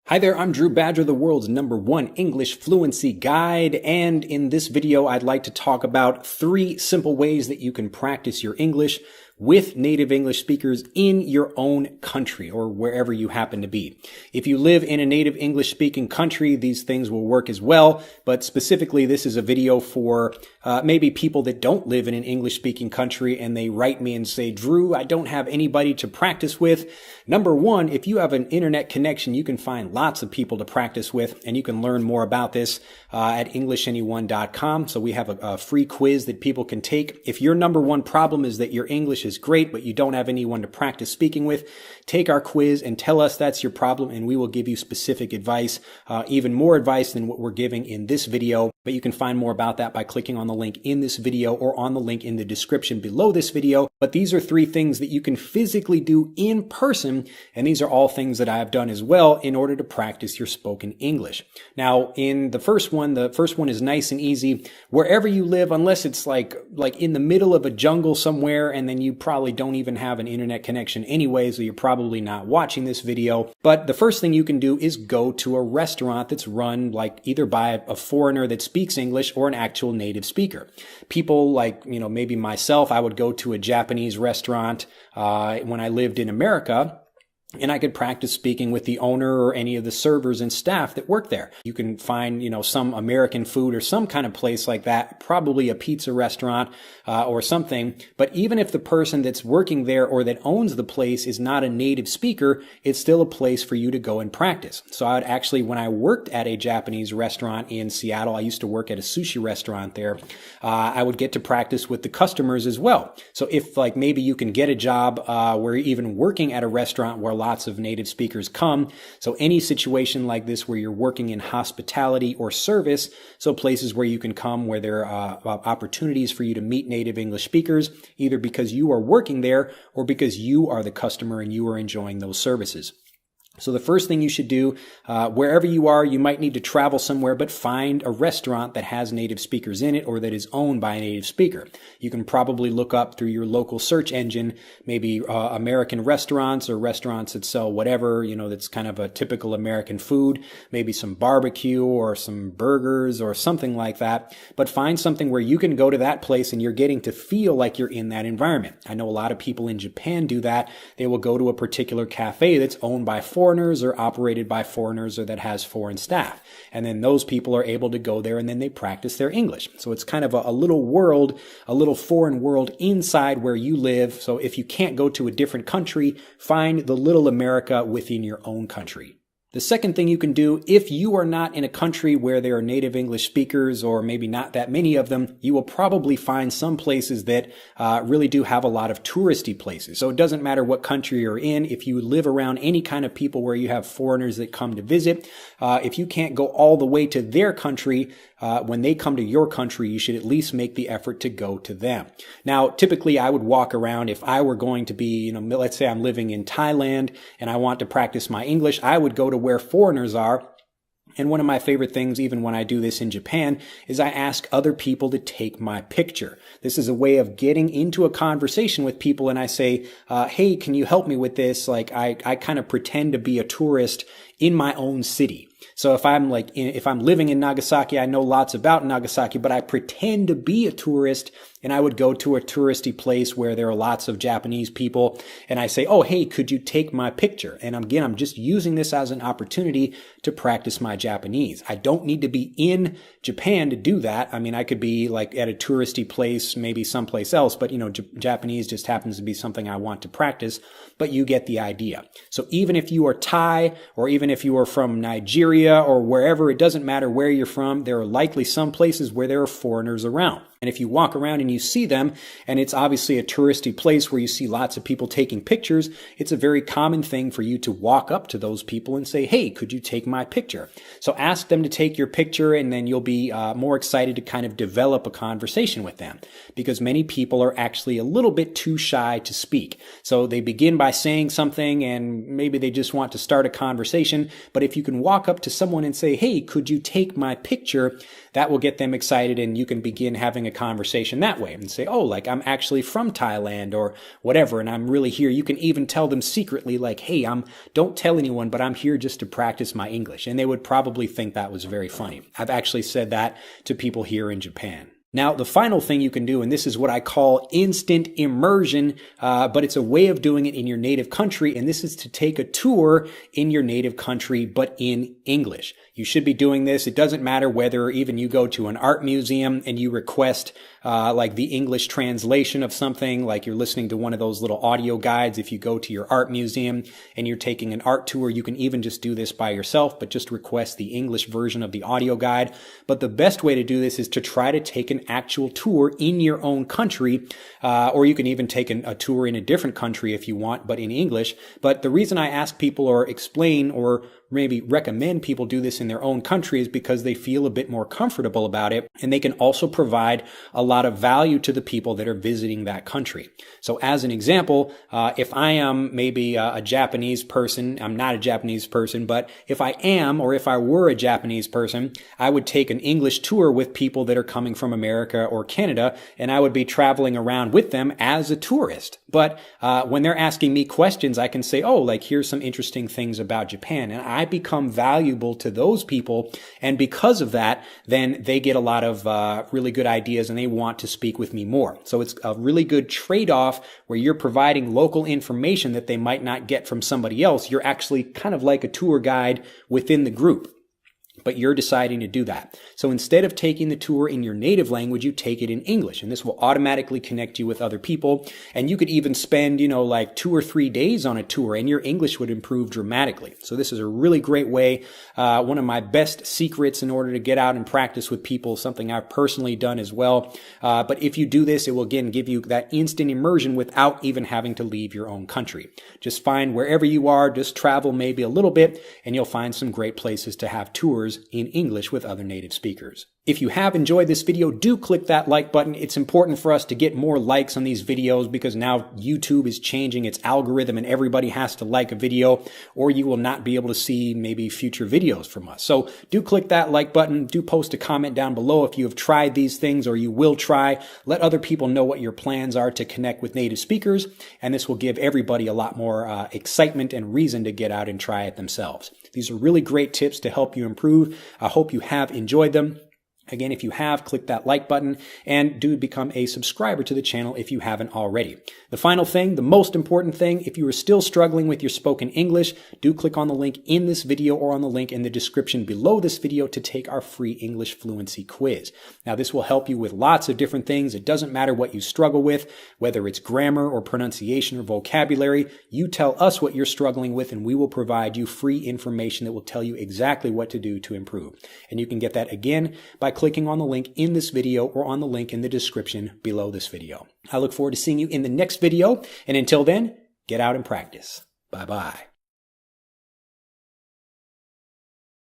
Hi there, I'm Drew Badger, the world's #1 English fluency guide, and in this video I'd like to talk about 3 simple ways that you can practice your English with native English speakers in your own country or wherever you happen to be. If you live in a native English speaking country, these things will work as well, but specifically this is a video for maybe people that don't live in an English speaking country and they write me and say, Drew, I don't have anybody to practice with. Number 1, if you have an internet connection, you can find lots of people to practice with, and you can learn more about this at EnglishAnyone.com. So we have a free quiz that people can take. If your number 1 problem is that your English is great, but you don't have anyone to practice speaking with, take our quiz and tell us that's your problem, and we will give you specific advice, even more advice than what we're giving in this video. But you can find more about that by clicking on the link in this video or on the link in the description below this video. But these are 3 things that you can physically do in person, and these are all things that I have done as well in order to practice your spoken English. Now, in the first one is nice and easy. Wherever you live, unless it's like in the middle of a jungle somewhere, and then you probably don't even have an internet connection anyway, so you're probably not watching this video. But the first thing you can do is go to a restaurant that's run like either by a foreigner that speaks English or an actual native speaker. People like, maybe myself, I would go to a Japanese restaurant when I lived in America, and I could practice speaking with the owner or any of the servers and staff that work there. You can find, some American food or some kind of place like that, probably a pizza restaurant or something. But even if the person that's working there or that owns the place is not a native speaker, it's still a place for you to go and practice. So I would actually, when I worked at a Japanese restaurant in Seattle, I used to work at a sushi restaurant there, I would get to practice with the customers as well. So if maybe you can get a job where you're even working at a restaurant where lots of native speakers come. So any situation like this where you're working in hospitality or service, so places where you can come where there are opportunities for you to meet native English speakers, either because you are working there or because you are the customer and you are enjoying those services. So the first thing you should do, wherever you are, you might need to travel somewhere, but find a restaurant that has native speakers in it or that is owned by a native speaker. You can probably look up through your local search engine, maybe American restaurants or restaurants that sell whatever, that's kind of a typical American food, maybe some barbecue or some burgers or something like that. But find something where you can go to that place and you're getting to feel like you're in that environment. I know a lot of people in Japan do that. They will go to a particular cafe that's owned by foreigners or operated by foreigners or that has foreign staff. And then those people are able to go there and then they practice their English. So it's kind of a little world, a little foreign world inside where you live. So if you can't go to a different country, find the little America within your own country. The second thing you can do, if you are not in a country where there are native English speakers or maybe not that many of them, you will probably find some places that really do have a lot of touristy places. So it doesn't matter what country you're in. If you live around any kind of people where you have foreigners that come to visit, if you can't go all the way to their country, when they come to your country, you should at least make the effort to go to them. Now, typically I would walk around if I were going to be, let's say I'm living in Thailand and I want to practice my English, I would go to where foreigners are. And one of my favorite things, even when I do this in Japan, is I ask other people to take my picture. This is a way of getting into a conversation with people, and I say, hey, can you help me with this? I kind of pretend to be a tourist in my own city. So if I'm living in Nagasaki, I know lots about Nagasaki, but I pretend to be a tourist and I would go to a touristy place where there are lots of Japanese people and I say, oh, hey, could you take my picture? And again, I'm just using this as an opportunity to practice my Japanese. I don't need to be in Japan to do that. I mean, I could be at a touristy place, maybe someplace else, but Japanese just happens to be something I want to practice, but you get the idea. So even if you are Thai or even if you are from Nigeria or wherever, it doesn't matter where you're from, there are likely some places where there are foreigners around. And if you walk around and you see them, and it's obviously a touristy place where you see lots of people taking pictures, it's a very common thing for you to walk up to those people and say, hey, could you take my picture? So ask them to take your picture, and then you'll be more excited to kind of develop a conversation with them, because many people are actually a little bit too shy to speak. So they begin by saying something and maybe they just want to start a conversation. But if you can walk up to someone and say, hey, could you take my picture? That will get them excited and you can begin having a conversation that way and say, oh, like I'm actually from Thailand or whatever, and I'm really here. You can even tell them secretly, like, hey, don't tell anyone, but I'm here just to practice my English. And they would probably think that was very funny. I've actually said that to people here in Japan. Now, the final thing you can do, and this is what I call instant immersion, but it's a way of doing it in your native country, and this is to take a tour in your native country, but in English. You should be doing this. It doesn't matter whether even you go to an art museum and you request like the English translation of something, like you're listening to one of those little audio guides. If you go to your art museum and you're taking an art tour, you can even just do this by yourself, but just request the English version of the audio guide. But the best way to do this is to try to take an actual tour in your own country, or you can even take a tour in a different country if you want, but in English. But the reason I ask people or explain or maybe recommend people do this in their own country is because they feel a bit more comfortable about it, and they can also provide a lot of value to the people that are visiting that country. So as an example, if I am maybe a Japanese person, I'm not a Japanese person, but if I am, or if I were a Japanese person, I would take an English tour with people that are coming from America or Canada, and I would be traveling around with them as a tourist. But when they're asking me questions, I can say, oh, like here's some interesting things about Japan, and I become valuable to those people, and because of that, then they get a lot of really good ideas and they want to speak with me more. So it's a really good trade-off where you're providing local information that they might not get from somebody else. You're actually kind of like a tour guide within the group, but you're deciding to do that. So instead of taking the tour in your native language, you take it in English, and this will automatically connect you with other people. And you could even spend, like 2 or 3 days on a tour, and your English would improve dramatically. So this is a really great way. One of my best secrets in order to get out and practice with people, something I've personally done as well. But if you do this, it will again give you that instant immersion without even having to leave your own country. Just find wherever you are, just travel maybe a little bit, and you'll find some great places to have tours in English with other native speakers. If you have enjoyed this video, do click that like button. It's important for us to get more likes on these videos because now YouTube is changing its algorithm and everybody has to like a video or you will not be able to see maybe future videos from us. So do click that like button. Do post a comment down below if you have tried these things or you will try. Let other people know what your plans are to connect with native speakers, and this will give everybody a lot more excitement and reason to get out and try it themselves. These are really great tips to help you improve. I hope you have enjoyed them. Again, if you have, click that like button and do become a subscriber to the channel if you haven't already. The final thing, the most important thing, if you are still struggling with your spoken English, do click on the link in this video or on the link in the description below this video to take our free English fluency quiz. Now, this will help you with lots of different things. It doesn't matter what you struggle with, whether it's grammar or pronunciation or vocabulary. You tell us what you're struggling with and we will provide you free information that will tell you exactly what to do to improve. And you can get that again by clicking on the link in this video or on the link in the description below this video. I look forward to seeing you in the next video, and until then, get out and practice. Bye-bye.